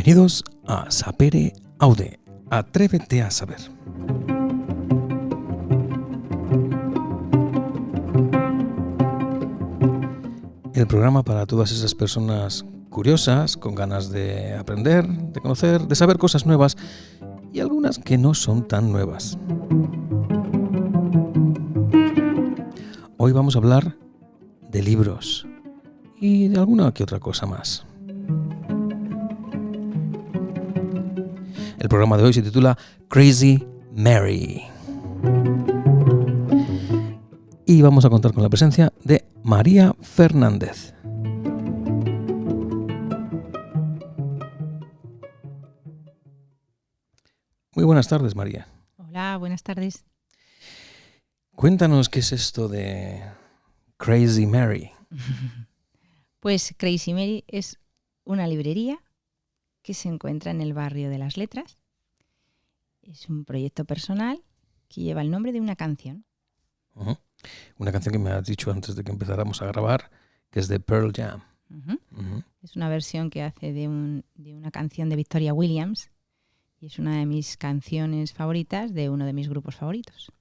Bienvenidos a Sapere Aude, Atrévete a Saber. El programa para todas esas personas curiosas, con ganas de aprender, de conocer, de saber cosas nuevas y algunas que no son tan nuevas. Hoy vamos a hablar de libros y de alguna que otra cosa más. El programa de hoy se titula Crazy Mary. Y vamos a contar con la presencia de María Fernández. Muy buenas tardes, María. Hola, buenas tardes. Cuéntanos qué es esto de Crazy Mary. Pues Crazy Mary es una librería que se encuentra en el barrio de Las Letras. Es un proyecto personal que lleva el nombre de una canción. Uh-huh. Una canción que me has dicho antes de que empezáramos a grabar, que es de Pearl Jam. Uh-huh. Uh-huh. Es una versión que hace de una canción de Victoria Williams y es una de mis canciones favoritas de uno de mis grupos favoritos.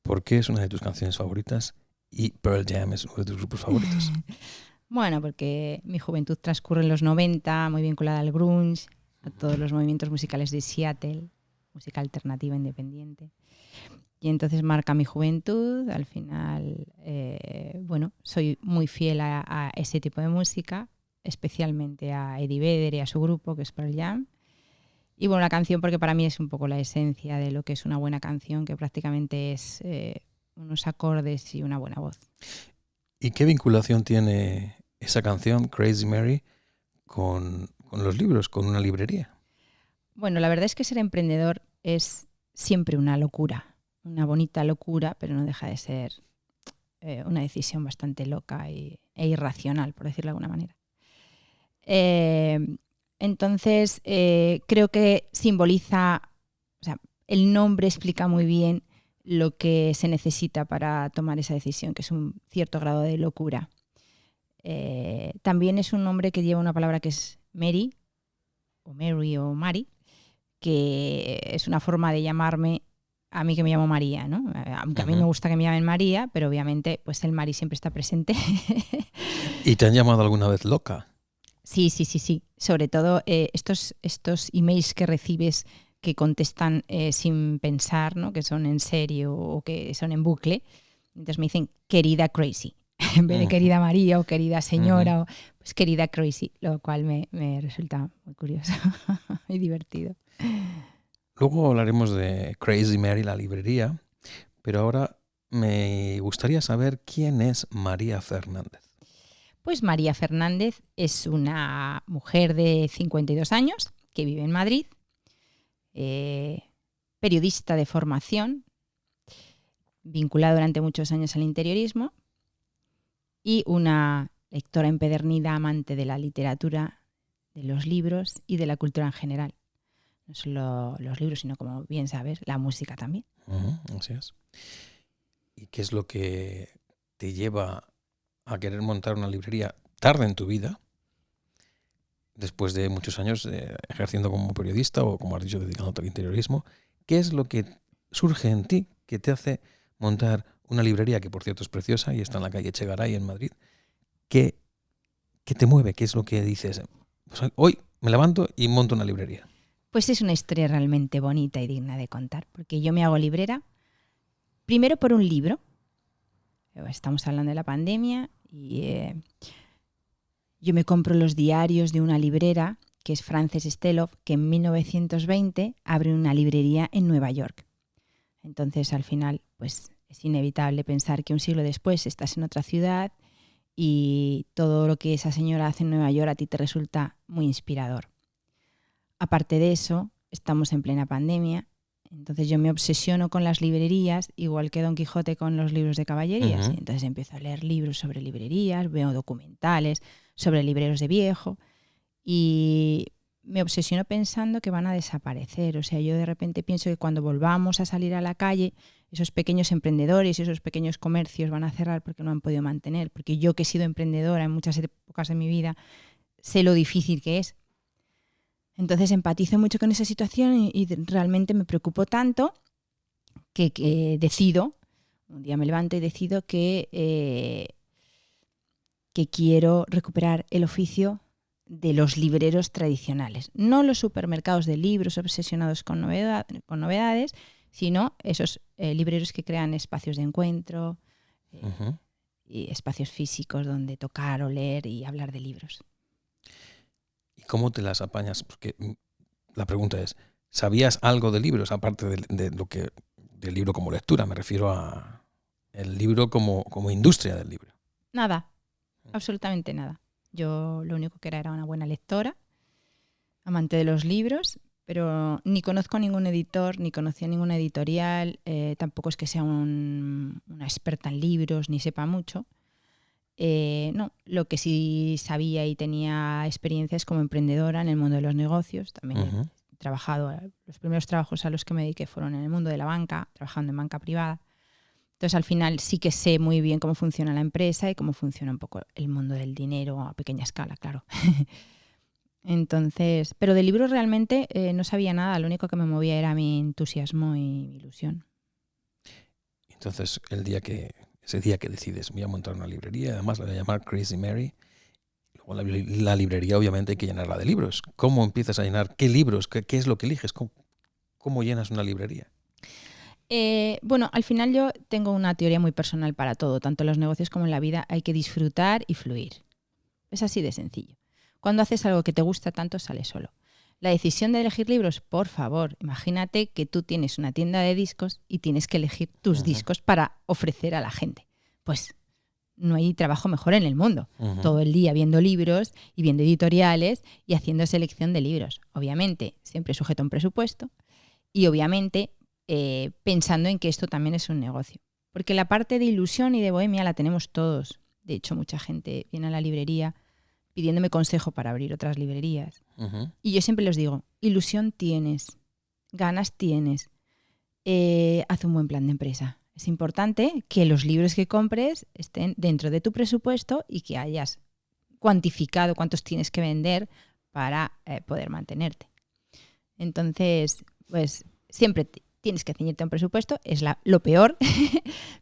¿Por qué es una de tus canciones favoritas y Pearl Jam es uno de tus grupos favoritos? Bueno, porque mi juventud transcurre en los 90, muy vinculada al grunge, a todos los movimientos musicales de Seattle, música alternativa independiente. Y entonces marca mi juventud. Al final, soy muy fiel a ese tipo de música, especialmente a Eddie Vedder y a su grupo, que es Pearl Jam. Y bueno, la canción, porque para mí es un poco la esencia de lo que es una buena canción, que prácticamente es unos acordes y una buena voz. ¿Y qué vinculación tiene esa canción, Crazy Mary, con los libros, con una librería? Bueno, la verdad es que ser emprendedor es siempre una locura, una bonita locura, pero no deja de ser una decisión bastante loca e irracional, por decirlo de alguna manera. Entonces, creo que simboliza, el nombre explica muy bien lo que se necesita para tomar esa decisión, que es un cierto grado de locura. También es un nombre que lleva una palabra que es Mary, o Mari, que es una forma de llamarme a mí, que me llamo María, ¿no? Aunque a mí me gusta que me llamen María, pero obviamente pues el Mari siempre está presente. ¿Y te han llamado alguna vez loca? Sí. Sobre todo estos emails que recibes que contestan sin pensar, ¿no? Que son en serio o que son en bucle. Entonces me dicen querida Crazy, en vez de querida María o querida señora, pues querida Crazy, lo cual me resulta muy curioso y divertido. Luego hablaremos de Crazy Mary, la librería, pero ahora me gustaría saber quién es María Fernández. Pues María Fernández es una mujer de 52 años que vive en Madrid, periodista de formación, vinculada durante muchos años al interiorismo y una lectora empedernida, amante de la literatura, de los libros y de la cultura en general. No solo los libros, sino, como bien sabes, la música también. Así es. ¿Y qué es lo que te lleva a querer montar una librería tarde en tu vida, después de muchos años ejerciendo como periodista o, como has dicho, dedicándote al interiorismo? ¿Qué es lo que surge en ti que te hace montar una librería, que por cierto es preciosa y está en la calle Echegaray en Madrid? ¿Qué te mueve? ¿Qué es lo que dices? Pues hoy me levanto y monto una librería. Pues es una historia realmente bonita y digna de contar, porque yo me hago librera primero por un libro. Estamos hablando de la pandemia y yo me compro los diarios de una librera que es Frances Stelloff, que en 1920 abre una librería en Nueva York. Entonces, al final, pues es inevitable pensar que un siglo después estás en otra ciudad y todo lo que esa señora hace en Nueva York a ti te resulta muy inspirador. Aparte de eso, estamos en plena pandemia, entonces yo me obsesiono con las librerías, igual que Don Quijote con los libros de caballerías. Y entonces empiezo a leer libros sobre librerías, veo documentales sobre libreros de viejo y me obsesiono pensando que van a desaparecer. O sea, yo de repente pienso que cuando volvamos a salir a la calle, esos pequeños emprendedores y esos pequeños comercios van a cerrar porque no han podido mantener. Porque yo, que he sido emprendedora en muchas épocas de mi vida, sé lo difícil que es. Entonces empatizo mucho con esa situación y realmente me preocupo tanto que decido, un día me levanto y decido que quiero recuperar el oficio de los libreros tradicionales. No los supermercados de libros obsesionados con novedades, sino esos libreros que crean espacios de encuentro y espacios físicos donde tocar o leer y hablar de libros. ¿Y cómo te las apañas? Porque la pregunta es, ¿sabías algo de libros aparte de lo que del libro como lectura? Me refiero a el libro como industria del libro. Nada, absolutamente nada. Yo lo único que era una buena lectora, amante de los libros, pero ni conozco ningún editor, ni conocía ninguna editorial, tampoco es que sea una experta en libros, ni sepa mucho. No, lo que sí sabía y tenía experiencia es como emprendedora en el mundo de los negocios. También he trabajado, los primeros trabajos a los que me dediqué fueron en el mundo de la banca, trabajando en banca privada. Entonces, al final sí que sé muy bien cómo funciona la empresa y cómo funciona un poco el mundo del dinero a pequeña escala, claro. Entonces, pero de libros realmente no sabía nada, lo único que me movía era mi entusiasmo y mi ilusión. Entonces, ese día que decides, voy a montar una librería, además la voy a llamar Crazy Mary, luego la librería obviamente hay que llenarla de libros. ¿Cómo empiezas a llenar? ¿Qué libros? ¿Qué es lo que eliges? ¿Cómo llenas una librería? Bueno, al final yo tengo una teoría muy personal para todo, tanto en los negocios como en la vida hay que disfrutar y fluir. Es así de sencillo. Cuando haces algo que te gusta tanto, sale solo. La decisión de elegir libros, por favor, imagínate que tú tienes una tienda de discos y tienes que elegir tus discos para ofrecer a la gente. Pues no hay trabajo mejor en el mundo. Todo el día viendo libros y viendo editoriales y haciendo selección de libros. Obviamente, siempre sujeto a un presupuesto y obviamente pensando en que esto también es un negocio. Porque la parte de ilusión y de bohemia la tenemos todos. De hecho, mucha gente viene a la librería pidiéndome consejo para abrir otras librerías. Y yo siempre les digo, ilusión tienes, ganas tienes, haz un buen plan de empresa. Es importante que los libros que compres estén dentro de tu presupuesto y que hayas cuantificado cuántos tienes que vender para poder mantenerte. Entonces, pues siempre tienes que ceñirte a un presupuesto, es lo peor,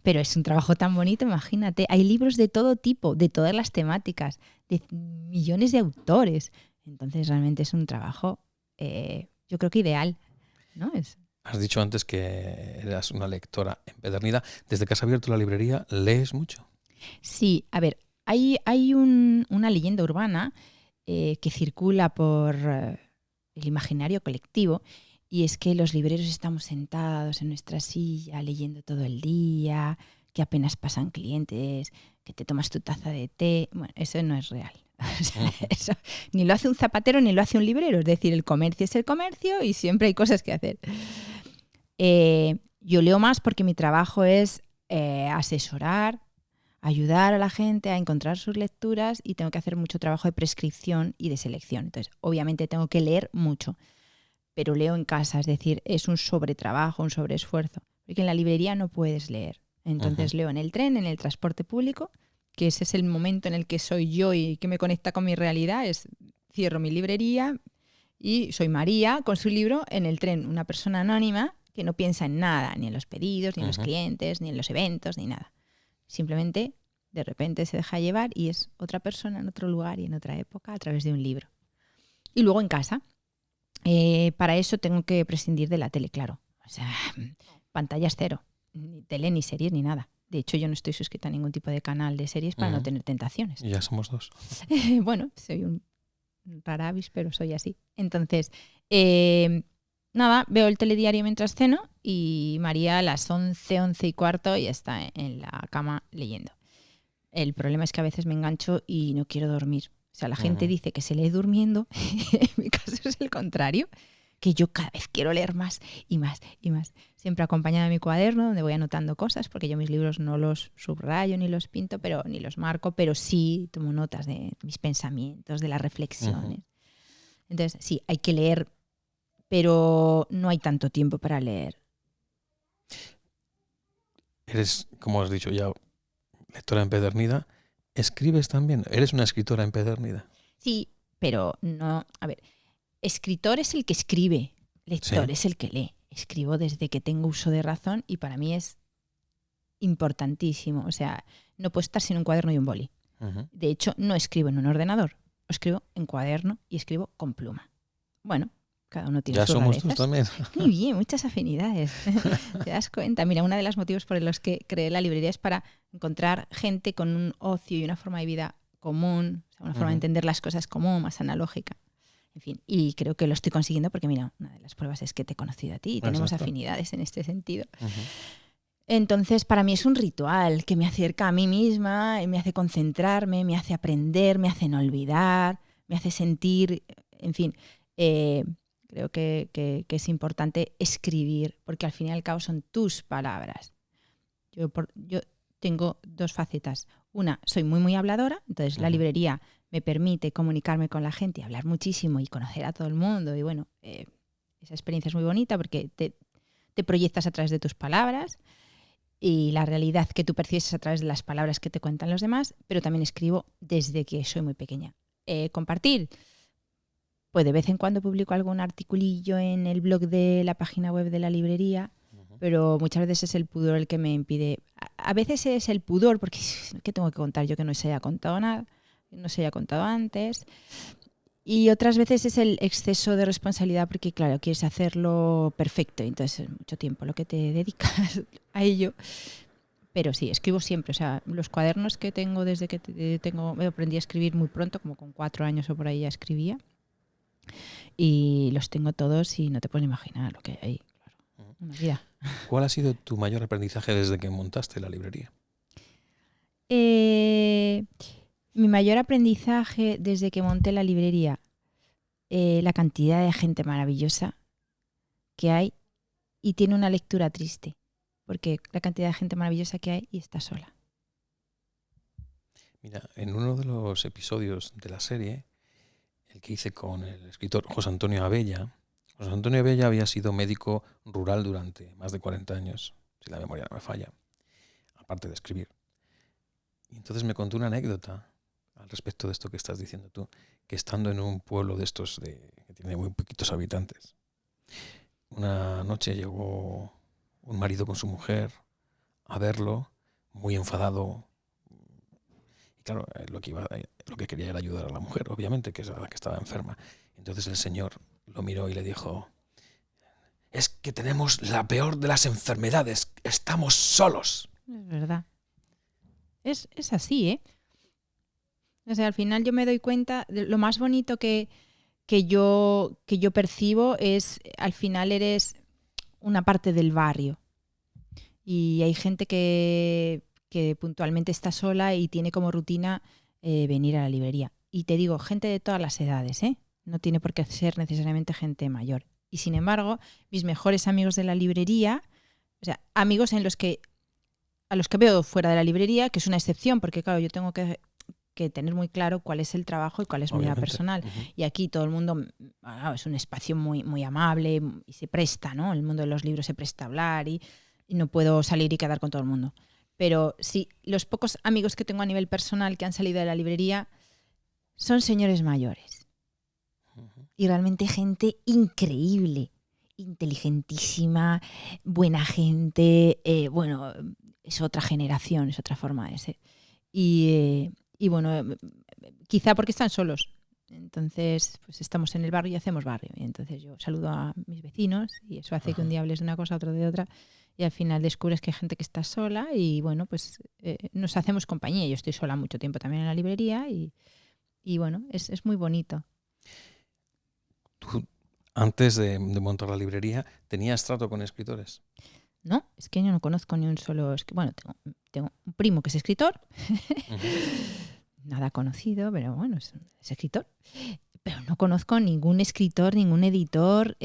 pero es un trabajo tan bonito, imagínate. Hay libros de todo tipo, de todas las temáticas, de millones de autores. Entonces realmente es un trabajo, yo creo que ideal, ¿no? Has dicho antes que eras una lectora empedernida. Desde que has abierto la librería, ¿lees mucho? Sí, a ver, hay una leyenda urbana que circula por el imaginario colectivo. Y es que los libreros estamos sentados en nuestra silla leyendo todo el día, que apenas pasan clientes, que te tomas tu taza de té. Bueno, eso no es real. O sea, eso ni lo hace un zapatero ni lo hace un librero. Es decir, el comercio es el comercio y siempre hay cosas que hacer. Yo leo más porque mi trabajo es asesorar, ayudar a la gente a encontrar sus lecturas y tengo que hacer mucho trabajo de prescripción y de selección. Entonces, obviamente tengo que leer mucho. Pero leo en casa, es decir, es un sobretrabajo, un sobreesfuerzo. Porque en la librería no puedes leer. Entonces leo en el tren, en el transporte público, que ese es el momento en el que soy yo y que me conecta con mi realidad. Cierro mi librería y soy María con su libro en el tren, una persona anónima que no piensa en nada, ni en los pedidos, ni en los clientes, ni en los eventos, ni nada. Simplemente, de repente se deja llevar y es otra persona en otro lugar y en otra época a través de un libro. Y luego en casa. Para eso tengo que prescindir de la tele, claro. O sea, pantallas cero. Ni tele, ni series, ni nada. De hecho, yo no estoy suscrita a ningún tipo de canal de series para no tener tentaciones. Ya somos dos. Bueno, soy un rara avis, pero soy así. Entonces, nada, veo el telediario mientras ceno y María a las 11, 11 y cuarto ya está en la cama leyendo. El problema es que a veces me engancho y no quiero dormir. O sea, la gente dice que se lee durmiendo, en mi caso es el contrario, que yo cada vez quiero leer más y más y más. Siempre acompañada de mi cuaderno, donde voy anotando cosas, porque yo mis libros no los subrayo ni los pinto, ni los marco, pero sí tomo notas de mis pensamientos, de las reflexiones. Entonces, sí, hay que leer, pero no hay tanto tiempo para leer. Eres, como has dicho ya, lectora empedernida. ¿Escribes también? ¿Eres una escritora empedernida? Sí, pero no... A ver, escritor es el que escribe, lector Sí. es el que lee. Escribo desde que tengo uso de razón y para mí es importantísimo. O sea, no puedo estar sin un cuaderno y un boli. Ujú. De hecho, no escribo en un ordenador, escribo en cuaderno y escribo con pluma. Bueno, cada uno tiene Ya sus somos dos rarezas. también. Muy bien, muchas afinidades. ¿Te das cuenta? Mira, uno de los motivos por los que creé la librería es para encontrar gente con un ocio y una forma de vida común, o sea, una forma de Ujú. entender las cosas común, más analógica. En fin, y creo que lo estoy consiguiendo porque, mira, una de las pruebas es que te he conocido a ti y tenemos Exacto. afinidades en este sentido. Ujú. Entonces, para mí es un ritual que me acerca a mí misma, me hace concentrarme, me hace aprender, me hace no olvidar, me hace sentir, en fin, creo que es importante escribir, porque al fin y al cabo son tus palabras. Yo tengo dos facetas. Una, soy muy habladora, entonces la Ujú. librería me permite comunicarme con la gente, hablar muchísimo y conocer a todo el mundo. Y bueno, esa experiencia es muy bonita porque te proyectas a través de tus palabras y la realidad que tú percibes es a través de las palabras que te cuentan los demás, pero también escribo desde que soy muy pequeña. Compartir, pues de vez en cuando publico algún articulillo en el blog de la página web de la librería, Ujú. pero muchas veces es el pudor el que me impide. A veces es el pudor, porque ¿qué tengo que contar yo que no se haya contado nada? No se haya contado antes. Y otras veces es el exceso de responsabilidad porque, claro, quieres hacerlo perfecto. Entonces es mucho tiempo lo que te dedicas a ello. Pero sí, escribo siempre. O sea, los cuadernos que tengo desde que me aprendí a escribir muy pronto, como con 4 años o por ahí ya escribía. Y los tengo todos y no te puedes imaginar lo que hay ahí. Claro, una vida. ¿Cuál ha sido tu mayor aprendizaje desde que montaste la librería? Mi mayor aprendizaje desde que monté la librería, la cantidad de gente maravillosa que hay y tiene una lectura triste, porque la cantidad de gente maravillosa que hay y está sola. Mira, en uno de los episodios de la serie, el que hice con el escritor José Antonio Abella, José Antonio Abella había sido médico rural durante más de 40 años, si la memoria no me falla, aparte de escribir. Y entonces me contó una anécdota al respecto de esto que estás diciendo tú, que estando en un pueblo de estos que tiene muy poquitos habitantes, una noche llegó un marido con su mujer a verlo, muy enfadado. Y claro, lo que quería era ayudar a la mujer, obviamente, que es la que estaba enferma. Entonces el señor lo miró y le dijo: es que tenemos la peor de las enfermedades, estamos solos. Es verdad. Es así, ¿eh? O sea, al final yo me doy cuenta de lo más bonito que yo percibo es, al final eres una parte del barrio. Y hay gente que puntualmente está sola y tiene como rutina venir a la librería. Y te digo, gente de todas las edades, ¿eh? No tiene por qué ser necesariamente gente mayor. Y sin embargo, mis mejores amigos de la librería, o sea, amigos a los que veo fuera de la librería, que es una excepción, porque claro, yo tengo que tener muy claro cuál es el trabajo y cuál es mi vida Obviamente. personal. Uh-huh. Y aquí todo el mundo, es un espacio muy amable y se presta, ¿no? El mundo de los libros se presta a hablar y no puedo salir y quedar con todo el mundo. Pero sí, los pocos amigos que tengo a nivel personal que han salido de la librería son señores mayores. Uh-huh. Y realmente gente increíble, inteligentísima, buena gente. Bueno, es otra generación, es otra forma de ser. Y bueno, quizá porque están solos. Entonces, pues estamos en el barrio y hacemos barrio. Y entonces yo saludo a mis vecinos y eso hace que un día hables de una cosa, otro de otra. Y al final descubres que hay gente que está sola y bueno, pues nos hacemos compañía. Yo estoy sola mucho tiempo también en la librería y bueno, es muy bonito. ¿Tú, antes de montar la librería, tenías trato con escritores? No, es que yo no conozco ni un solo... Bueno, tengo un primo que es escritor. Uh-huh. Nada conocido, pero bueno, es escritor. Pero no conozco ningún escritor, ningún editor...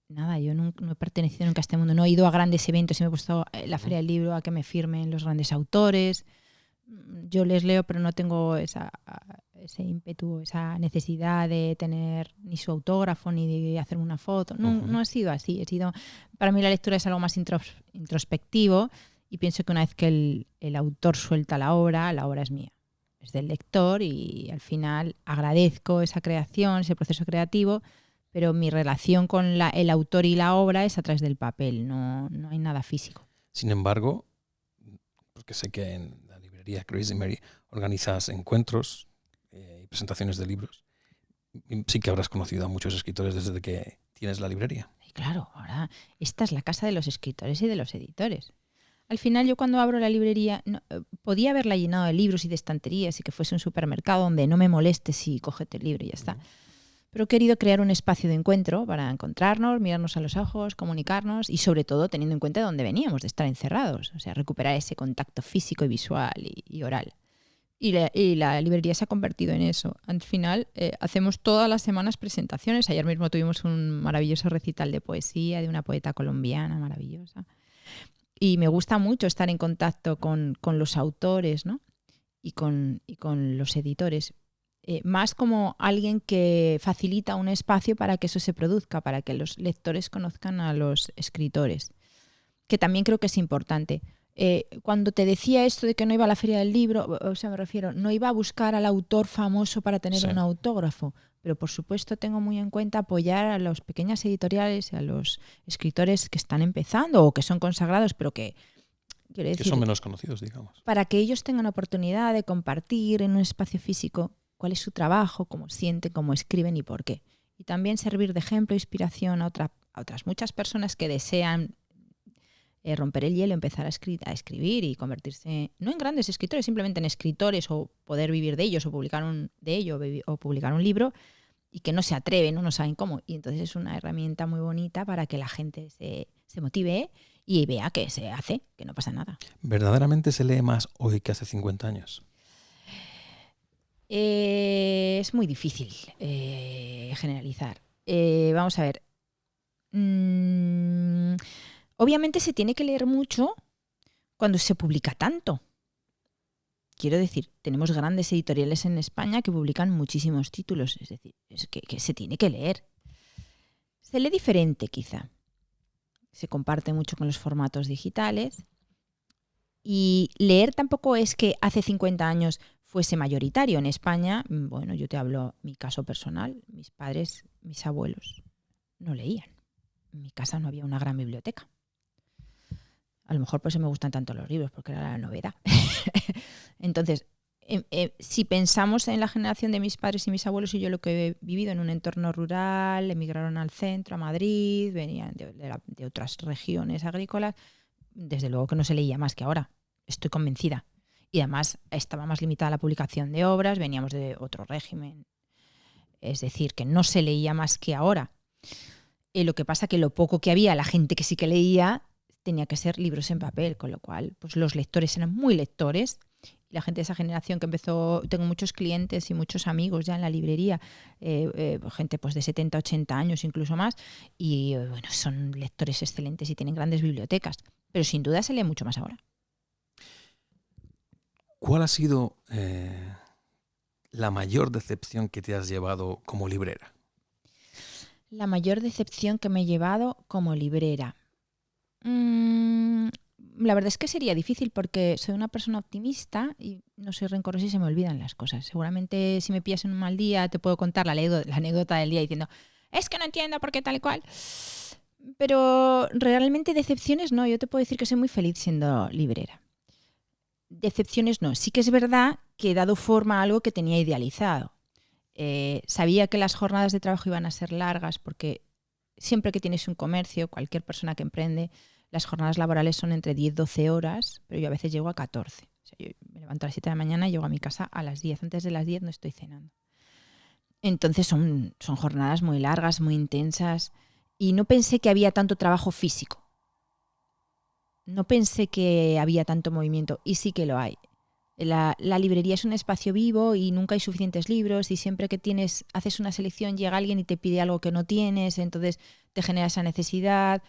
Nada, yo no he pertenecido nunca a este mundo. No he ido a grandes eventos y me he puesto la Feria del Libro a que me firmen los grandes autores. Yo les leo, pero no tengo ese ímpetu, esa necesidad de tener ni su autógrafo ni de hacerme una foto. No ha sido así. Para mí la lectura es algo más introspectivo y pienso que una vez que el autor suelta la obra es mía. es del lector y al final agradezco esa creación, ese proceso creativo, pero mi relación con el autor y la obra es a través del papel, no hay nada físico. Sin embargo, porque sé que en la librería Crazy Mary organizas encuentros y presentaciones de libros, sí que habrás conocido a muchos escritores desde que tienes la librería. Y claro, ahora esta es la casa de los escritores y de los editores. Al final yo cuando abro la librería podía haberla llenado de libros y de estanterías y que fuese un supermercado donde no me moleste si cógete el libro y ya está. Pero he querido crear un espacio de encuentro para encontrarnos, mirarnos a los ojos, comunicarnos y sobre todo teniendo en cuenta de dónde veníamos, de estar encerrados. O sea, recuperar ese contacto físico y visual y oral. Y la librería se ha convertido en eso. Al final hacemos todas las semanas presentaciones. Ayer mismo tuvimos un maravilloso recital de poesía de una poeta colombiana maravillosa. Y me gusta mucho estar en contacto con los autores, ¿no? y con los editores. Más como alguien que facilita un espacio para que eso se produzca, para que los lectores conozcan a los escritores, que también creo que es importante. Cuando te decía esto de que no iba a la feria del libro, o sea, me refiero, no iba a buscar al autor famoso para tener un autógrafo, pero por supuesto tengo muy en cuenta apoyar a las pequeñas editoriales y a los escritores que están empezando o que son consagrados, pero que quiero decir, que son menos conocidos, digamos. Para que ellos tengan oportunidad de compartir en un espacio físico cuál es su trabajo, cómo sienten, cómo escriben y por qué. Y también servir de ejemplo e inspiración a otras muchas personas que desean romper el hielo, empezar a escribir y convertirse, no en grandes escritores, simplemente en escritores o poder vivir de ellos o publicar publicar un libro y que no se atreven, no saben cómo. Y entonces es una herramienta muy bonita para que la gente se motive y vea que se hace, que no pasa nada. ¿Verdaderamente se lee más hoy que hace 50 años? Es muy difícil generalizar. Vamos a ver. Obviamente se tiene que leer mucho cuando se publica tanto. Quiero decir, tenemos grandes editoriales en España que publican muchísimos títulos. Es decir, es que se tiene que leer. Se lee diferente, quizá. Se comparte mucho con los formatos digitales. Y leer tampoco es que hace 50 años fuese mayoritario. En España, bueno, yo te hablo mi caso personal, mis padres, mis abuelos no leían. En mi casa no había una gran biblioteca. A lo mejor por eso me gustan tanto los libros, porque era la novedad. Entonces, si pensamos en la generación de mis padres y mis abuelos y yo lo que he vivido en un entorno rural, emigraron al centro, a Madrid, venían de otras regiones agrícolas, desde luego que no se leía más que ahora, estoy convencida. Y además estaba más limitada la publicación de obras, veníamos de otro régimen. Es decir, que no se leía más que ahora. Lo que pasa que lo poco que había, la gente que sí que leía, tenía que ser libros en papel, con lo cual pues los lectores eran muy lectores. Y la gente de esa generación que empezó, tengo muchos clientes y muchos amigos ya en la librería, gente pues de 70, 80 años, incluso más, y bueno, son lectores excelentes y tienen grandes bibliotecas. Pero sin duda se lee mucho más ahora. ¿Cuál ha sido la mayor decepción que te has llevado como librera? La mayor decepción que me he llevado como librera. La verdad es que sería difícil porque soy una persona optimista y no soy rencorosa y se me olvidan las cosas. Seguramente si me pillas en un mal día te puedo contar la anécdota del día diciendo es que no entiendo por qué tal y cual. Pero realmente decepciones no. Yo te puedo decir que soy muy feliz siendo librera. Decepciones no. Sí que es verdad que he dado forma a algo que tenía idealizado. Sabía que las jornadas de trabajo iban a ser largas porque siempre que tienes un comercio, cualquier persona que emprende, las jornadas laborales son entre 10 y 12 horas, pero yo a veces llego a 14. O sea, yo me levanto a las 7 de la mañana y llego a mi casa a las 10. Antes de las 10 no estoy cenando. Entonces son jornadas muy largas, muy intensas y no pensé que había tanto trabajo físico. No pensé que había tanto movimiento y sí que lo hay. La librería es un espacio vivo y nunca hay suficientes libros y siempre que haces una selección llega alguien y te pide algo que no tienes, entonces te genera esa necesidad,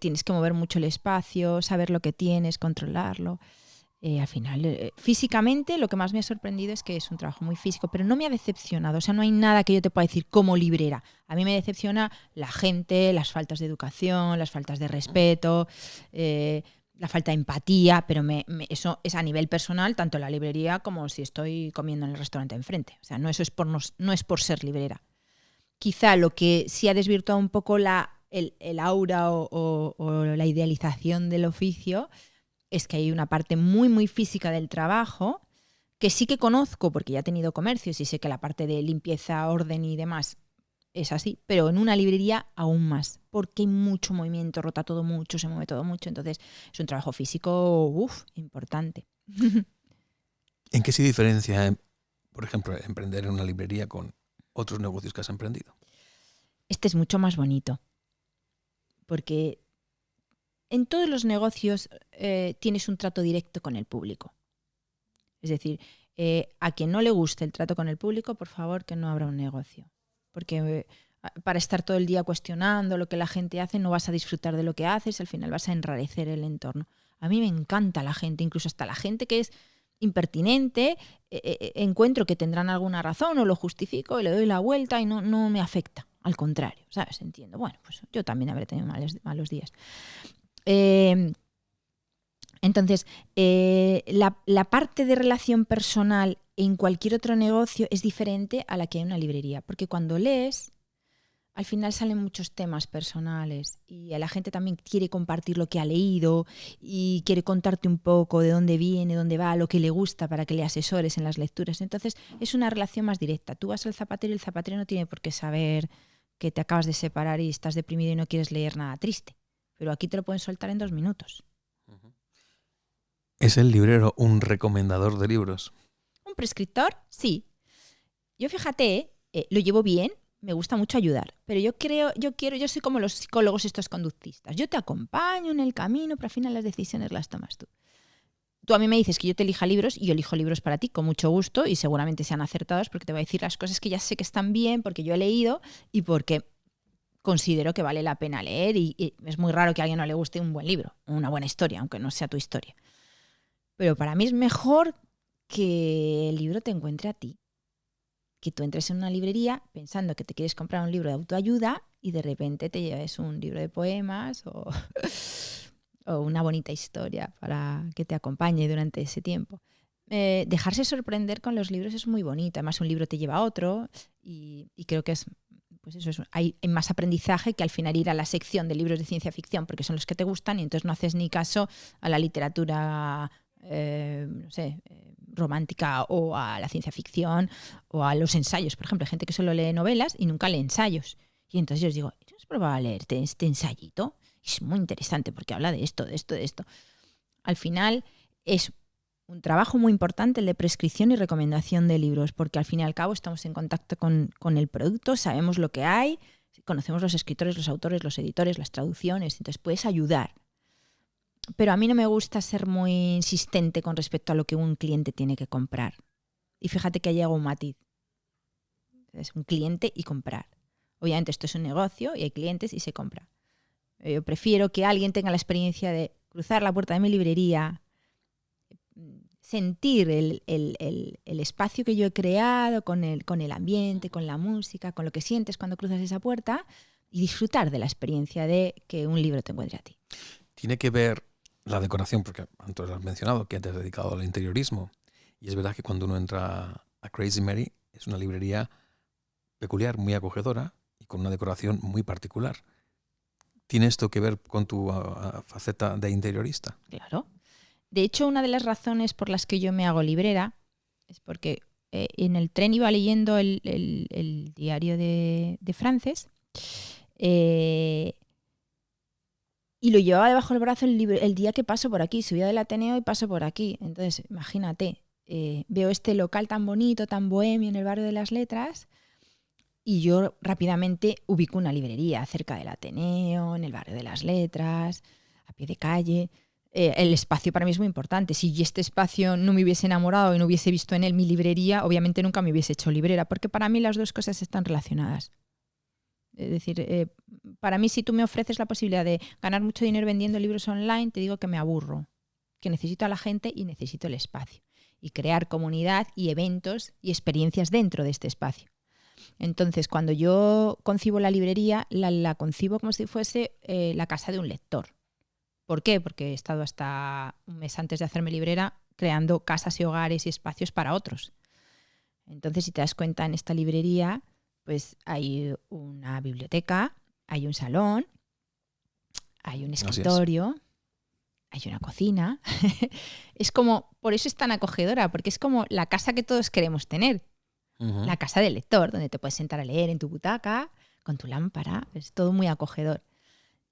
tienes que mover mucho el espacio, saber lo que tienes, controlarlo. Al final, físicamente lo que más me ha sorprendido es que es un trabajo muy físico, pero no me ha decepcionado, o sea, no hay nada que yo te pueda decir como librera. A mí me decepciona la gente, las faltas de educación, las faltas de respeto, la falta de empatía, pero eso es a nivel personal, tanto en la librería como si estoy comiendo en el restaurante enfrente. O sea, no es por ser librera. Quizá lo que sí ha desvirtuado un poco el aura o la idealización del oficio es que hay una parte muy, muy física del trabajo que sí que conozco porque ya he tenido comercios y sé que la parte de limpieza, orden y demás es así, pero en una librería aún más, porque hay mucho movimiento, rota todo mucho, se mueve todo mucho, entonces es un trabajo físico importante. ¿En qué se diferencia, por ejemplo, emprender en una librería con otros negocios que has emprendido? Este es mucho más bonito, porque en todos los negocios tienes un trato directo con el público. Es decir, a quien no le guste el trato con el público, por favor, que no abra un negocio. Porque para estar todo el día cuestionando lo que la gente hace, no vas a disfrutar de lo que haces, al final vas a enrarecer el entorno. A mí me encanta la gente, incluso hasta la gente que es impertinente, encuentro que tendrán alguna razón o lo justifico y le doy la vuelta y no me afecta. Al contrario, ¿sabes? Entiendo. Bueno, pues yo también habré tenido malos días. Entonces, la parte de relación personal en cualquier otro negocio es diferente a la que hay en una librería, porque cuando lees, al final salen muchos temas personales y a la gente también quiere compartir lo que ha leído y quiere contarte un poco de dónde viene, dónde va, lo que le gusta para que le asesores en las lecturas. Entonces, es una relación más directa. Tú vas al zapatero y el zapatero no tiene por qué saber que te acabas de separar y estás deprimido y no quieres leer nada triste, pero aquí te lo pueden soltar en 2 minutos. ¿Es el librero un recomendador de libros? ¿Un prescriptor? Sí. Yo fíjate, lo llevo bien, me gusta mucho ayudar, pero yo soy como los psicólogos estos conductistas. Yo te acompaño en el camino, pero al final las decisiones las tomas tú. Tú a mí me dices que yo te elija libros y yo elijo libros para ti con mucho gusto y seguramente sean acertados porque te voy a decir las cosas que ya sé que están bien, porque yo he leído y porque considero que vale la pena leer y es muy raro que a alguien no le guste un buen libro, una buena historia, aunque no sea tu historia. Pero para mí es mejor que el libro te encuentre a ti. Que tú entres en una librería pensando que te quieres comprar un libro de autoayuda y de repente te lleves un libro de poemas o una bonita historia para que te acompañe durante ese tiempo. Dejarse sorprender con los libros es muy bonito. Además, un libro te lleva a otro y creo que hay más aprendizaje que al final ir a la sección de libros de ciencia ficción porque son los que te gustan y entonces no haces ni caso a la literatura romántica o a la ciencia ficción o a los ensayos. Por ejemplo, hay gente que solo lee novelas y nunca lee ensayos. Y entonces yo os digo, ¿has probado a leerte este ensayito? Es muy interesante porque habla de esto, de esto, de esto. Al final es un trabajo muy importante el de prescripción y recomendación de libros, porque al fin y al cabo estamos en contacto con el producto, sabemos lo que hay, conocemos los escritores, los autores, los editores, las traducciones, entonces puedes ayudar. Pero a mí no me gusta ser muy insistente con respecto a lo que un cliente tiene que comprar. Y fíjate que llega un matiz. Es un cliente y comprar. Obviamente esto es un negocio y hay clientes y se compra. Yo prefiero que alguien tenga la experiencia de cruzar la puerta de mi librería, sentir el espacio que yo he creado con el ambiente, con la música, con lo que sientes cuando cruzas esa puerta y disfrutar de la experiencia de que un libro te encuentre a ti. Tiene que ver la decoración, porque antes has mencionado que te has dedicado al interiorismo. Y es verdad que cuando uno entra a Crazy Mary es una librería peculiar, muy acogedora y con una decoración muy particular. ¿Tiene esto que ver con tu faceta de interiorista? Claro. De hecho, una de las razones por las que yo me hago librera es porque en el tren iba leyendo el diario de Frances y lo llevaba debajo del brazo el día que paso por aquí. Subía del Ateneo y paso por aquí. Entonces, imagínate, veo este local tan bonito, tan bohemio en el barrio de las Letras y yo rápidamente ubico una librería cerca del Ateneo, en el barrio de las Letras, a pie de calle. El espacio para mí es muy importante. Si este espacio no me hubiese enamorado y no hubiese visto en él mi librería, obviamente nunca me hubiese hecho librera, porque para mí las dos cosas están relacionadas. Es decir, para mí si tú me ofreces la posibilidad de ganar mucho dinero vendiendo libros online, te digo que me aburro, que necesito a la gente y necesito el espacio. Y crear comunidad y eventos y experiencias dentro de este espacio. Entonces, cuando yo concibo la librería, la concibo como si fuese la casa de un lector. ¿Por qué? Porque he estado hasta un mes antes de hacerme librera creando casas y hogares y espacios para otros. Entonces, si te das cuenta, en esta librería pues hay una biblioteca, hay un salón, hay un escritorio, hay una cocina. Es como, por eso es tan acogedora, porque es como la casa que todos queremos tener. Ujú. La casa del lector, donde te puedes sentar a leer en tu butaca, con tu lámpara. Es todo muy acogedor.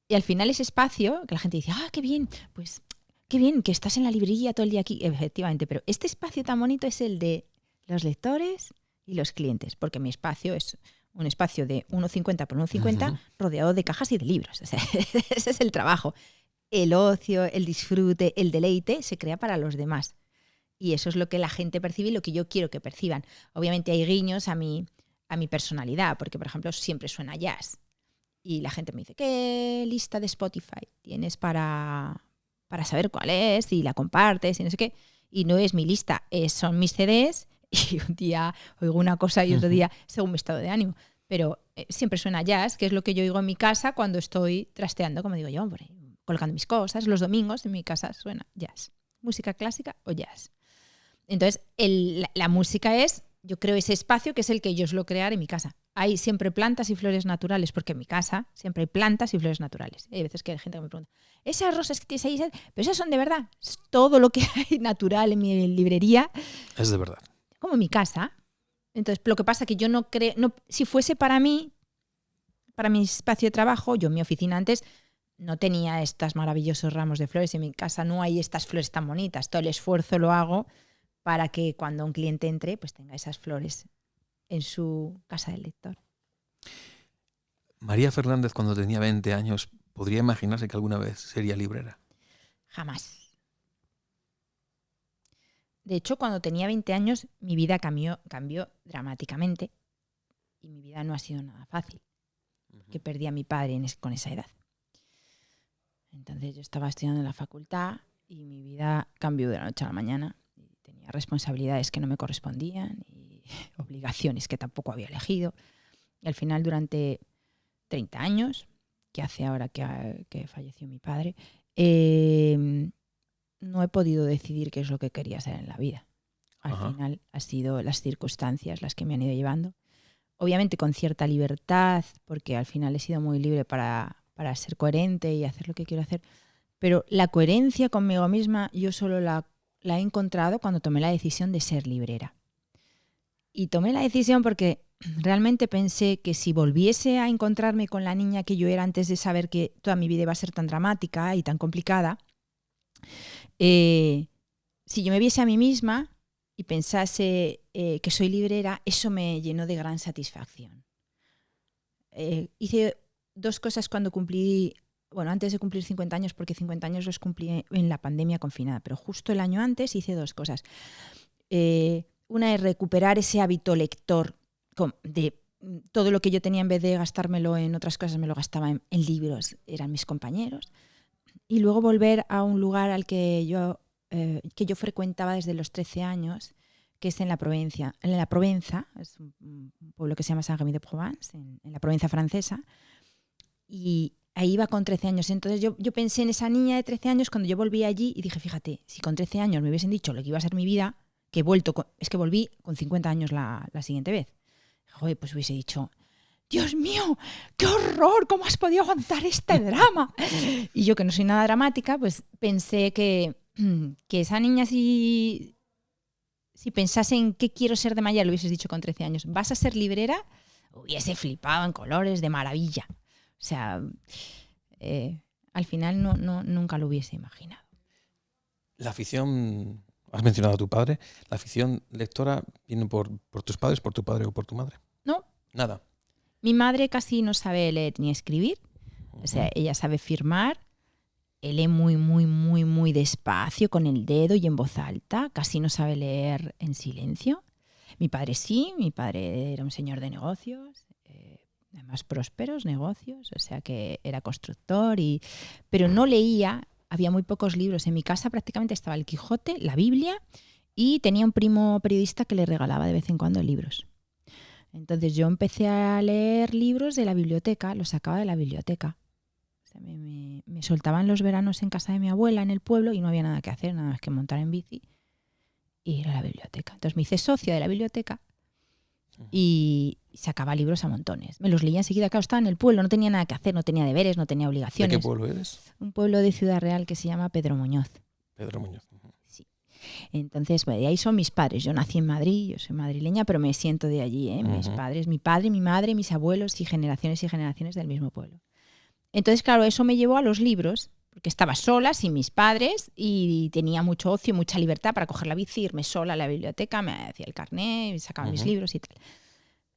Y al final ese espacio, que la gente dice, qué bien, pues qué bien que estás en la librería todo el día aquí. Efectivamente, pero este espacio tan bonito es el de los lectores y los clientes, porque mi espacio es un espacio de 1,50 por 1,50 Ujú. rodeado de cajas y de libros. O sea, ese es el trabajo. El ocio, el disfrute, el deleite se crea para los demás. Y eso es lo que la gente percibe y lo que yo quiero que perciban. Obviamente hay guiños a mi personalidad, porque, por ejemplo, siempre suena jazz. Y la gente me dice, ¿qué lista de Spotify tienes para saber cuál es? Y la compartes y no sé qué. Y no es mi lista, son mis CDs. Y un día oigo una cosa y otro día según mi estado de ánimo. Pero siempre suena jazz, que es lo que yo oigo en mi casa cuando estoy trasteando, como digo yo, por ahí, colocando mis cosas. Los domingos en mi casa suena jazz. Música clásica o jazz. Entonces, la música es, yo creo, ese espacio que es el que yo suelo crear en mi casa. Hay siempre plantas y flores naturales, porque en mi casa siempre hay plantas y flores naturales. Hay veces que hay gente que me pregunta, ¿esas rosas que tienes ahí, pero esas son de verdad? Es todo lo que hay natural en mi librería. Es de verdad. Como en mi casa. Entonces, lo que pasa es que yo no creo, si fuese para mí, para mi espacio de trabajo, yo en mi oficina antes no tenía estos maravillosos ramos de flores. En mi casa no hay estas flores tan bonitas. Todo el esfuerzo lo hago para que cuando un cliente entre, pues tenga esas flores en su casa del lector. María Fernández, cuando tenía 20 años, ¿podría imaginarse que alguna vez sería librera? Jamás. De hecho, cuando tenía 20 años, mi vida cambió dramáticamente y mi vida no ha sido nada fácil, que perdí a mi padre con esa edad. Entonces yo estaba estudiando en la facultad y mi vida cambió de la noche a la mañana. Tenía responsabilidades que no me correspondían y obligaciones que tampoco había elegido. Y al final, durante 30 años, que hace ahora que falleció mi padre, no he podido decidir qué es lo que quería ser en la vida. Al final ha sido las circunstancias las que me han ido llevando. Obviamente con cierta libertad, porque al final he sido muy libre para ser coherente y hacer lo que quiero hacer. Pero la coherencia conmigo misma yo solo la he encontrado cuando tomé la decisión de ser librera. Y tomé la decisión porque realmente pensé que si volviese a encontrarme con la niña que yo era antes de saber que toda mi vida iba a ser tan dramática y tan complicada, si yo me viese a mí misma y pensase que soy librera, eso me llenó de gran satisfacción. Hice dos cosas cuando cumplí, antes de cumplir 50 años, porque 50 años los cumplí en la pandemia confinada, pero justo el año antes hice dos cosas. Una es recuperar ese hábito lector de todo lo que yo tenía, en vez de gastármelo en otras cosas, me lo gastaba en libros, eran mis compañeros. Y luego volver a un lugar al que yo frecuentaba desde los 13 años, que es en la Provenza, es un pueblo que se llama Saint-Rémy-de-Provence, en la Provenza francesa, y ahí iba con 13 años. Entonces yo pensé en esa niña de 13 años cuando yo volví allí y dije, fíjate, si con 13 años me hubiesen dicho lo que iba a ser mi vida, es que volví con 50 años la siguiente vez. Joder, pues hubiese dicho, Dios mío, qué horror, ¿cómo has podido aguantar este drama? Y yo, que no soy nada dramática, pues pensé que esa niña, si pensase en qué quiero ser de mayor, lo hubieses dicho con 13 años, ¿vas a ser librera? Hubiese flipado en colores, de maravilla. O sea, al final nunca lo hubiese imaginado. La afición, has mencionado a tu padre, ¿la afición lectora viene por tus padres, por tu padre o por tu madre? No. Nada. Mi madre casi no sabe leer ni escribir. O sea, ella sabe firmar. Él lee muy, muy, muy, muy despacio, con el dedo y en voz alta. Casi no sabe leer en silencio. Mi padre sí, mi padre era un señor de negocios, además prósperos negocios, o sea que era constructor, pero no leía, había muy pocos libros. En mi casa prácticamente estaba el Quijote, la Biblia, y tenía un primo periodista que le regalaba de vez en cuando libros. Entonces yo empecé a leer libros de la biblioteca, los sacaba de la biblioteca. O sea, me soltaban los veranos en casa de mi abuela, en el pueblo, y no había nada que hacer, nada más que montar en bici y ir a la biblioteca. Entonces me hice socia de la biblioteca y sacaba libros a montones. Me los leía enseguida. Claro, estaba en el pueblo, no tenía nada que hacer, no tenía deberes, no tenía obligaciones. ¿De qué pueblo eres? Un pueblo de Ciudad Real que se llama Pedro Muñoz. Pedro Muñoz. Sí. Entonces, bueno, de ahí son mis padres. Yo nací en Madrid, yo soy madrileña, pero me siento de allí, ¿eh? Mis padres, mi padre, mi madre, mis abuelos y generaciones del mismo pueblo. Entonces, claro, eso me llevó a los libros, porque estaba sola, sin mis padres, y tenía mucho ocio, mucha libertad para coger la bici, irme sola a la biblioteca, me hacía el carnet, sacaba mis libros y tal.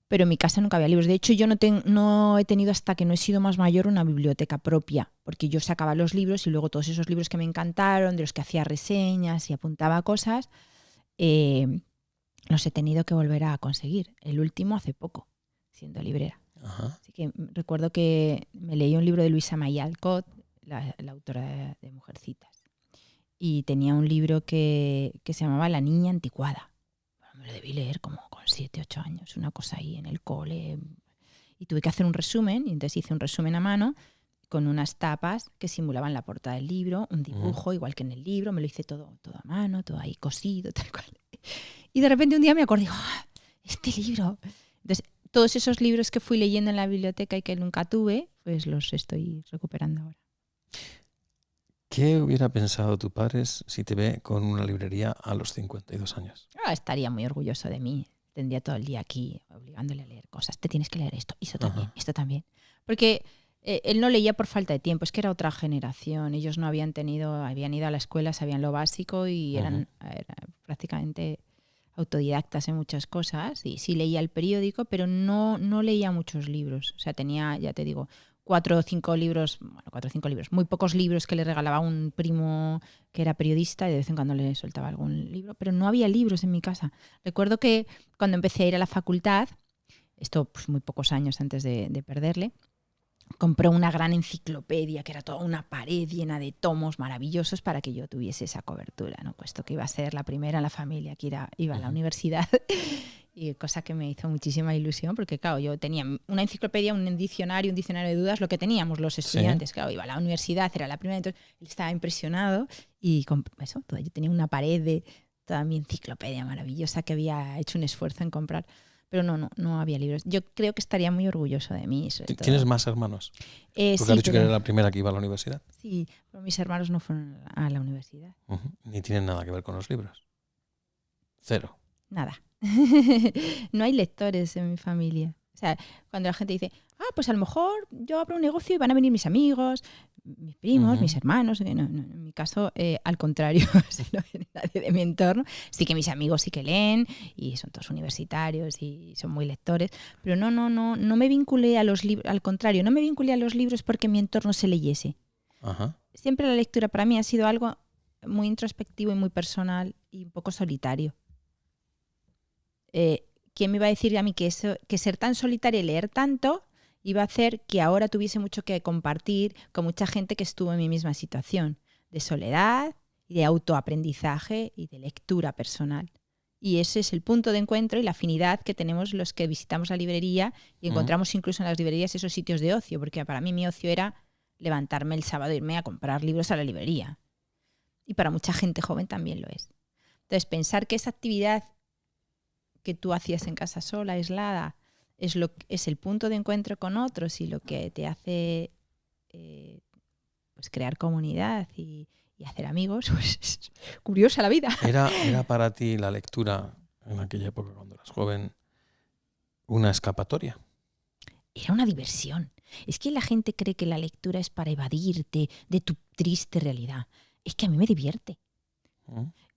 Pero en mi casa nunca había libros. De hecho, yo no he tenido, hasta que no he sido más mayor, una biblioteca propia, porque yo sacaba los libros y luego todos esos libros que me encantaron, de los que hacía reseñas y apuntaba cosas, los he tenido que volver a conseguir. El último hace poco, siendo librera. Ajá. Así que recuerdo que me leí un libro de Luisa May Alcott, la autora de Mujercitas, y tenía un libro que se llamaba La niña anticuada. Bueno, me lo debí leer como con 7, 8 años, una cosa ahí en el cole, y tuve que hacer un resumen, y entonces hice un resumen a mano con unas tapas que simulaban la portada del libro, un dibujo igual que en el libro, me lo hice todo a mano, todo ahí cosido, tal cual. Y de repente un día me acordé, este libro. Entonces, todos esos libros que fui leyendo en la biblioteca y que nunca tuve, pues los estoy recuperando ahora. ¿Qué hubiera pensado tu padre si te ve con una librería a los 52 años? Estaría muy orgulloso de mí. Tendría todo el día aquí obligándole a leer cosas. Te tienes que leer esto, eso también, esto también. Porque él no leía por falta de tiempo, es que era otra generación. Ellos no habían ido a la escuela, sabían lo básico y eran prácticamente autodidactas en muchas cosas. Y sí leía el periódico, pero no leía muchos libros. O sea, tenía, ya te digo, 4 o 5 libros, muy pocos libros que le regalaba un primo que era periodista y de vez en cuando le soltaba algún libro, pero no había libros en mi casa. Recuerdo que cuando empecé a ir a la facultad, esto pues muy pocos años antes de perderle, compré una gran enciclopedia que era toda una pared llena de tomos maravillosos para que yo tuviese esa cobertura, ¿no? Puesto que iba a ser la primera en la familia que iba a la universidad. Y cosa que me hizo muchísima ilusión, porque claro, yo tenía una enciclopedia, un diccionario de dudas, lo que teníamos los estudiantes. Sí. Claro, iba a la universidad, era la primera, entonces él estaba impresionado y con eso, yo tenía una pared de toda mi enciclopedia maravillosa que había hecho un esfuerzo en comprar. Pero no había libros. Yo creo que estaría muy orgulloso de mí. ¿Tienes más hermanos? Porque Sí, has dicho que era la primera que iba a la universidad. Sí, pero mis hermanos no fueron a la universidad. Ni tienen nada que ver con los libros. Cero. Nada. No hay lectores en mi familia. O sea, cuando la gente dice, pues a lo mejor yo abro un negocio y van a venir mis amigos, mis primos, mis hermanos. No, en mi caso, al contrario, no viene nadie de mi entorno. Sí que mis amigos sí que leen y son todos universitarios y son muy lectores, pero no me vinculé a los libros. Al contrario, no me vinculé a los libros porque mi entorno se leyese. Ajá. Siempre la lectura para mí ha sido algo muy introspectivo y muy personal y un poco solitario. ¿Quién me iba a decir a mí que ser tan solitaria y leer tanto iba a hacer que ahora tuviese mucho que compartir con mucha gente que estuvo en mi misma situación de soledad y de autoaprendizaje y de lectura personal? Y ese es el punto de encuentro y la afinidad que tenemos los que visitamos la librería y encontramos incluso en las librerías esos sitios de ocio, porque para mí mi ocio era levantarme el sábado e irme a comprar libros a la librería. Y para mucha gente joven también lo es. Entonces, pensar que esa actividad que tú hacías en casa sola, aislada, es el punto de encuentro con otros y lo que te hace pues crear comunidad y hacer amigos, pues es curiosa la vida. ¿Era para ti la lectura en aquella época, cuando eras joven, una escapatoria? Era una diversión. Es que la gente cree que la lectura es para evadirte de tu triste realidad. Es que a mí me divierte.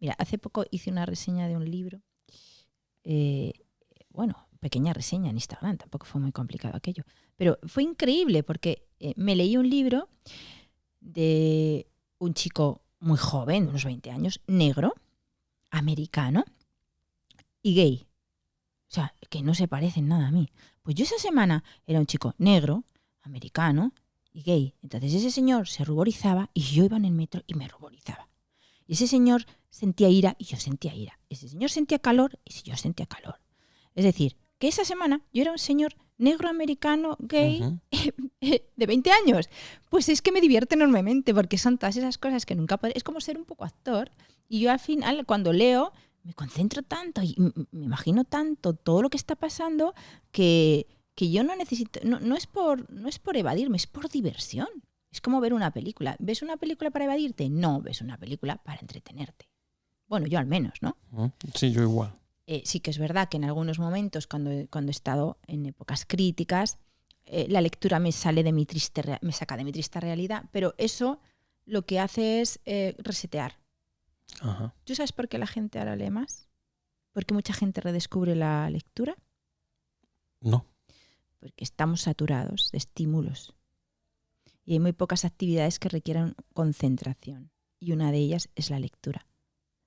Mira, hace poco hice una reseña de un libro. Pequeña reseña en Instagram, tampoco fue muy complicado aquello, pero fue increíble porque me leí un libro de un chico muy joven, unos 20 años, negro, americano y gay. O sea, que no se parecen nada a mí. Pues yo esa semana era un chico negro, americano y gay. Entonces ese señor se ruborizaba y yo iba en el metro y me ruborizaba. Y ese señor sentía ira y yo sentía ira. Ese señor sentía calor y yo sentía calor. Es decir, que esa semana yo era un señor negro americano, gay, Ujú. de 20 años. Pues es que me divierte enormemente porque son todas esas cosas que nunca podré. Es como ser un poco actor. Y yo al final, cuando leo, me concentro tanto y me imagino tanto todo lo que está pasando que yo no necesito. No es por evadirme, es por diversión. Es como ver una película. ¿Ves una película para evadirte? No, ves una película para entretenerte. Bueno, yo al menos, ¿no? Sí, yo igual. Sí que es verdad que en algunos momentos, cuando he estado en épocas críticas, la lectura me saca de mi triste realidad, pero eso lo que hace es resetear. Ajá. ¿Tú sabes por qué la gente ahora lee más? ¿Por qué mucha gente redescubre la lectura? No. Porque estamos saturados de estímulos y hay muy pocas actividades que requieran concentración, y una de ellas es la lectura.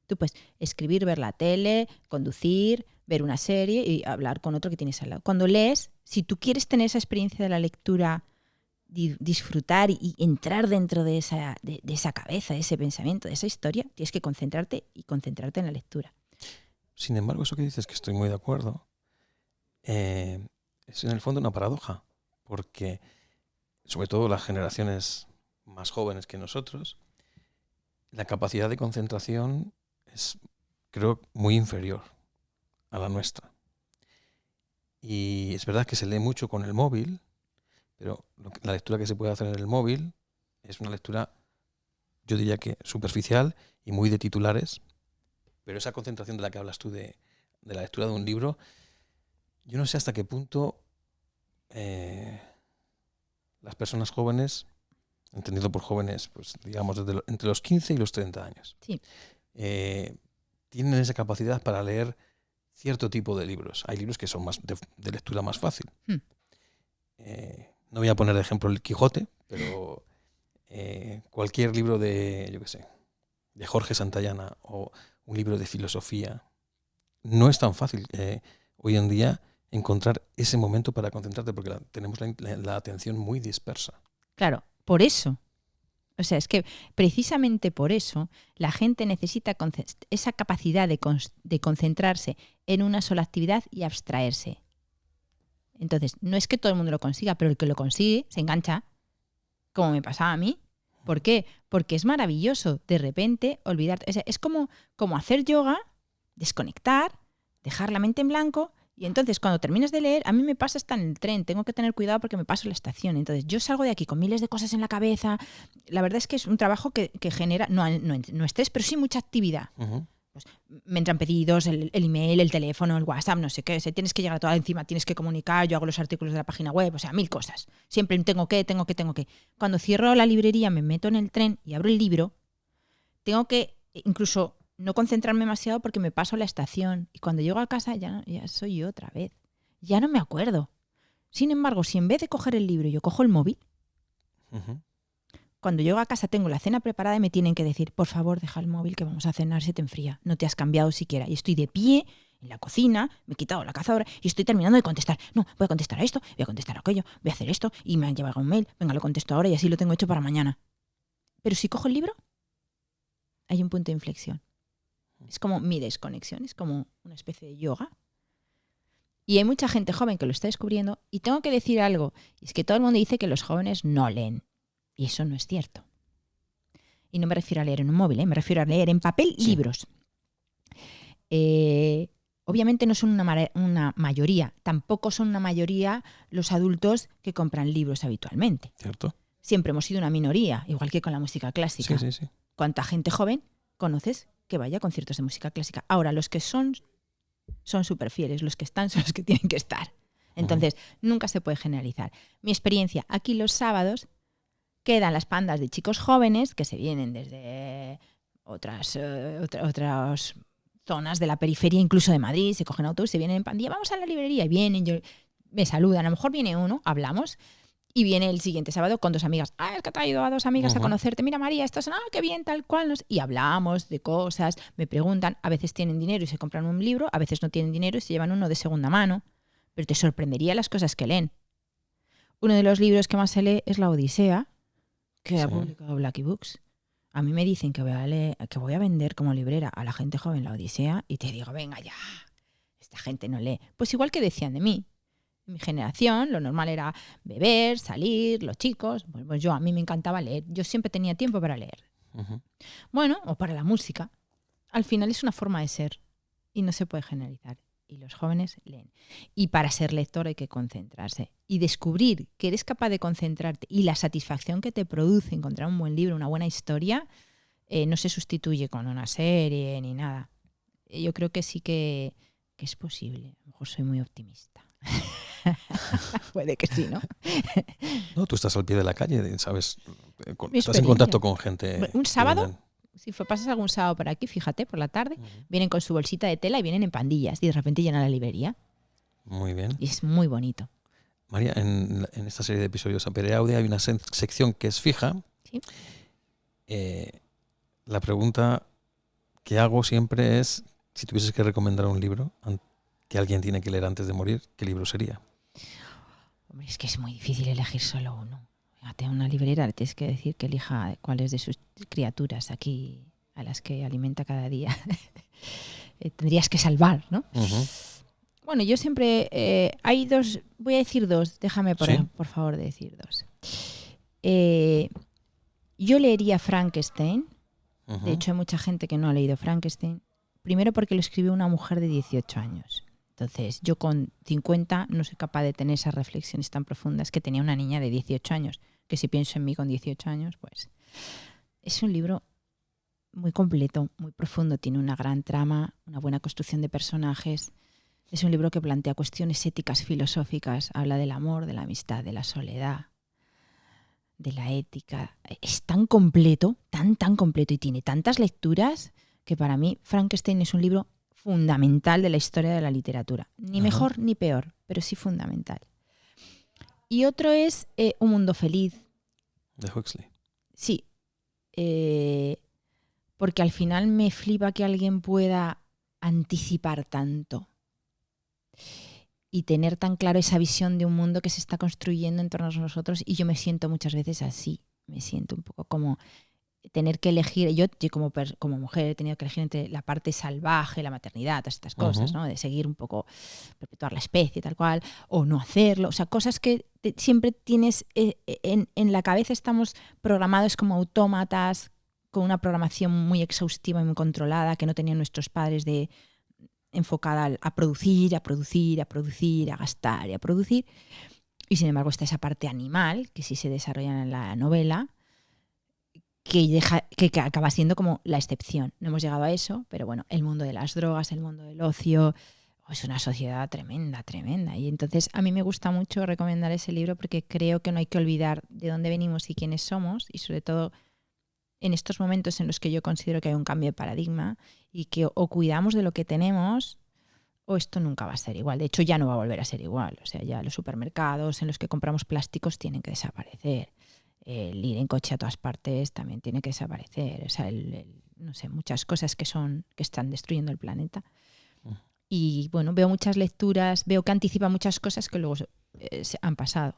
Tú puedes escribir, ver la tele, conducir, ver una serie y hablar con otro que tienes al lado. Cuando lees, si tú quieres tener esa experiencia de la lectura, disfrutar y entrar dentro de esa cabeza, de ese pensamiento, de esa historia, tienes que concentrarte en la lectura. Sin embargo, eso que dices, que estoy muy de acuerdo, es en el fondo una paradoja, porque sobre todo las generaciones más jóvenes que nosotros, la capacidad de concentración es, creo, muy inferior a la nuestra. Y es verdad que se lee mucho con el móvil, pero la lectura que se puede hacer en el móvil es una lectura, yo diría que superficial y muy de titulares, pero esa concentración de la que hablas tú de la lectura de un libro, yo no sé hasta qué punto las personas jóvenes, entendido por jóvenes, pues digamos entre los 15 y los 30 años, Sí. Tienen esa capacidad para leer cierto tipo de libros. Hay libros que son más de lectura más fácil. No voy a poner de ejemplo el Quijote, pero cualquier libro de, yo qué sé, de Jorge Santayana o un libro de filosofía, no es tan fácil hoy en día encontrar ese momento para concentrarte, porque tenemos la atención muy dispersa. Claro, por eso. O sea, es que precisamente por eso la gente necesita esa capacidad de concentrarse en una sola actividad y abstraerse. Entonces, no es que todo el mundo lo consiga, pero el que lo consigue se engancha, como me pasaba a mí. ¿Por qué? Porque es maravilloso de repente olvidarte. O sea, es como hacer yoga, desconectar, dejar la mente en blanco. Y entonces, cuando terminas de leer, a mí me pasa hasta en el tren, tengo que tener cuidado porque me paso la estación. Entonces, yo salgo de aquí con miles de cosas en la cabeza. La verdad es que es un trabajo que genera, no estrés, pero sí mucha actividad. Uh-huh. Pues, me entran pedidos, el email, el teléfono, el WhatsApp, no sé qué. O sea, tienes que llegar a todo encima, tienes que comunicar, yo hago los artículos de la página web, o sea, 1000 cosas. Siempre tengo que. Cuando cierro la librería, me meto en el tren y abro el libro, tengo que incluso no concentrarme demasiado porque me paso la estación. Y cuando llego a casa ya soy yo otra vez. Ya no me acuerdo. Sin embargo, si en vez de coger el libro yo cojo el móvil, uh-huh. Cuando llego a casa tengo la cena preparada y me tienen que decir, por favor, deja el móvil que vamos a cenar, se te enfría. No te has cambiado siquiera. Y estoy de pie en la cocina, me he quitado la cazadora y estoy terminando de contestar. No, voy a contestar a esto, voy a contestar a aquello, voy a hacer esto y me han llevado un mail. Venga, lo contesto ahora y así lo tengo hecho para mañana. Pero si cojo el libro, hay un punto de inflexión. Es como mi desconexión, es como una especie de yoga. Y hay mucha gente joven que lo está descubriendo y tengo que decir algo. Y es que todo el mundo dice que los jóvenes no leen. Y eso no es cierto. Y no me refiero a leer en un móvil, me refiero a leer en papel libros. Obviamente no son una mayoría, tampoco son una mayoría los adultos que compran libros habitualmente. ¿Cierto? Siempre hemos sido una minoría, igual que con la música clásica. Sí. ¿Cuánta gente joven conoces que vaya a conciertos de música clásica? Ahora, los que son súper fieles, los que están son los que tienen que estar. Entonces, nunca se puede generalizar. Mi experiencia, aquí los sábados quedan las pandas de chicos jóvenes que se vienen desde otras zonas de la periferia, incluso de Madrid, se cogen autobús, se vienen en pandilla, vamos a la librería, y vienen, me saludan, a lo mejor viene uno, hablamos, y viene el siguiente sábado con 2 amigas. Es que te ha ido a 2 amigas a conocerte. Mira, María, estas son, qué bien, tal cual. Y hablamos de cosas, me preguntan, a veces tienen dinero y se compran un libro, a veces no tienen dinero y se llevan uno de segunda mano, pero te sorprendería las cosas que leen. Uno de los libros que más se lee es La Odisea, que ha publicado Blackie Books. A mí me dicen que voy a vender como librera a la gente joven La Odisea y te digo, venga ya, esta gente no lee. Pues igual que decían de mí, En mi generación lo normal era beber, salir, los chicos. Pues a mí me encantaba leer. Yo siempre tenía tiempo para leer. Ujú. Bueno, o para la música. Al final es una forma de ser y no se puede generalizar. Y los jóvenes leen. Y para ser lector hay que concentrarse. Y descubrir que eres capaz de concentrarte y la satisfacción que te produce encontrar un buen libro, una buena historia, no se sustituye con una serie ni nada. Yo creo que sí que es posible. A lo mejor soy muy optimista. Puede que sí, ¿no? No, tú estás al pie de la calle, ¿sabes? Mi Estás en contacto con gente. Un que sábado, venden. si pasas algún sábado por aquí, fíjate, por la tarde, Ujú. vienen con su bolsita de tela y vienen en pandillas y de repente llenan la librería. Muy bien. Y es muy bonito. María, en esta serie de episodios a Pere Aude hay una sección que es fija. ¿Sí? La pregunta que hago siempre es, si tuvieses que recomendar un libro que alguien tiene que leer antes de morir, ¿qué libro sería? Hombre, es que es muy difícil elegir solo uno. Fíjate, a una librera le tienes que decir que elija cuáles de sus criaturas aquí a las que alimenta cada día tendrías que salvar, ¿no? Ujú. Bueno, yo siempre... hay dos... Voy a decir dos. Déjame, ¿Sí? por favor, decir dos. Yo leería Frankenstein. Ujú. De hecho, hay mucha gente que no ha leído Frankenstein. Primero porque lo escribió una mujer de 18 años. Entonces, yo con 50 no soy capaz de tener esas reflexiones tan profundas que tenía una niña de 18 años. Que si pienso en mí con 18 años, pues... Es un libro muy completo, muy profundo. Tiene una gran trama, una buena construcción de personajes. Es un libro que plantea cuestiones éticas, filosóficas. Habla del amor, de la amistad, de la soledad, de la ética. Es tan completo, tan completo y tiene tantas lecturas que para mí Frankenstein es un libro fundamental de la historia de la literatura. Ni Ajá. mejor ni peor, pero sí fundamental. Y otro es Un mundo feliz. De Huxley. Sí, porque al final me flipa que alguien pueda anticipar tanto y tener tan claro esa visión de un mundo que se está construyendo en torno a nosotros, y yo me siento muchas veces así, me siento un poco como tener que elegir, yo como mujer he tenido que elegir entre la parte salvaje, la maternidad, todas estas cosas, Ujú. ¿no? De seguir un poco, perpetuar la especie tal cual, o no hacerlo, o sea, cosas que siempre tienes en la cabeza, estamos programados como autómatas, con una programación muy exhaustiva y muy controlada que no tenían nuestros padres de enfocada a producir, a gastar y a producir. Y sin embargo está esa parte animal, que sí se desarrolla en la novela, que acaba siendo como la excepción. No hemos llegado a eso, pero bueno, el mundo de las drogas, el mundo del ocio, es una sociedad tremenda. Y entonces a mí me gusta mucho recomendar ese libro porque creo que no hay que olvidar de dónde venimos y quiénes somos, y sobre todo en estos momentos en los que yo considero que hay un cambio de paradigma y que o cuidamos de lo que tenemos o esto nunca va a ser igual. De hecho, ya no va a volver a ser igual. O sea, ya los supermercados en los que compramos plásticos tienen que desaparecer. El ir en coche a todas partes también tiene que desaparecer. O sea, no sé, muchas cosas que están destruyendo el planeta. Y bueno, veo muchas lecturas, veo que anticipa muchas cosas que luego se han pasado.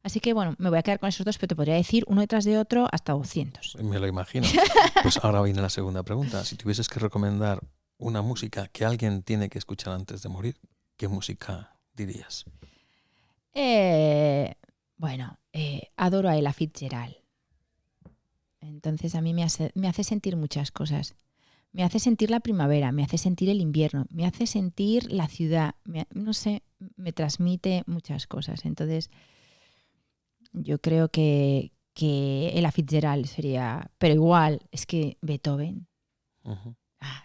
Así que bueno, me voy a quedar con esos dos, pero te podría decir uno detrás de otro hasta 200. Me lo imagino. Pues ahora viene la segunda pregunta. Si tuvieses que recomendar una música que alguien tiene que escuchar antes de morir, ¿qué música dirías? Adoro a Ella Fitzgerald. Entonces a mí me hace sentir muchas cosas. Me hace sentir la primavera, me hace sentir el invierno, me hace sentir la ciudad. No sé, me transmite muchas cosas. Entonces yo creo que Ella Fitzgerald sería... Pero igual, es que Beethoven... Uh-huh.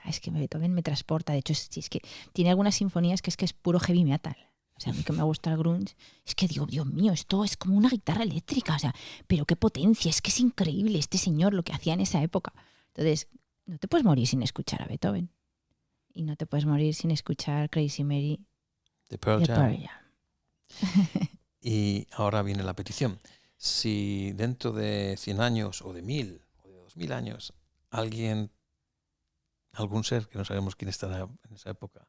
Es que Beethoven me transporta. De hecho, es que tiene algunas sinfonías que es puro heavy metal. O sea, a mí que me gusta el grunge, es que digo, Dios mío, esto es como una guitarra eléctrica. O sea, pero qué potencia, es que es increíble este señor lo que hacía en esa época. Entonces, no te puedes morir sin escuchar a Beethoven. Y no te puedes morir sin escuchar Crazy Mary de Pearl Jam. Pearl Jam. Y ahora viene la petición. Si dentro de 100 años, o de 1000, o de 2000 años, algún ser, que no sabemos quién estará en esa época,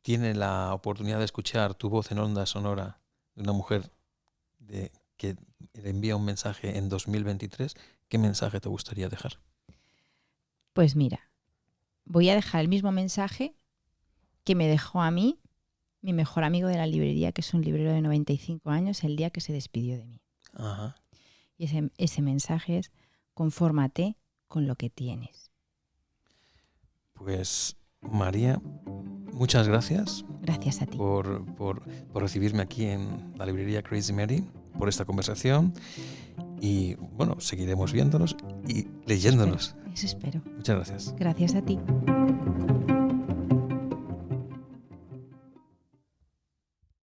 tiene la oportunidad de escuchar tu voz en onda sonora de una mujer que le envía un mensaje en 2023, ¿qué mensaje te gustaría dejar? Pues mira, voy a dejar el mismo mensaje que me dejó a mí mi mejor amigo de la librería, que es un librero de 95 años, el día que se despidió de mí. Ajá. Y ese mensaje es: confórmate con lo que tienes. Pues, María, muchas gracias. Gracias a ti. Por recibirme aquí en la librería Crazy Mary, por esta conversación. Y bueno, seguiremos viéndonos y leyéndonos. Eso espero. Muchas gracias. Gracias a ti.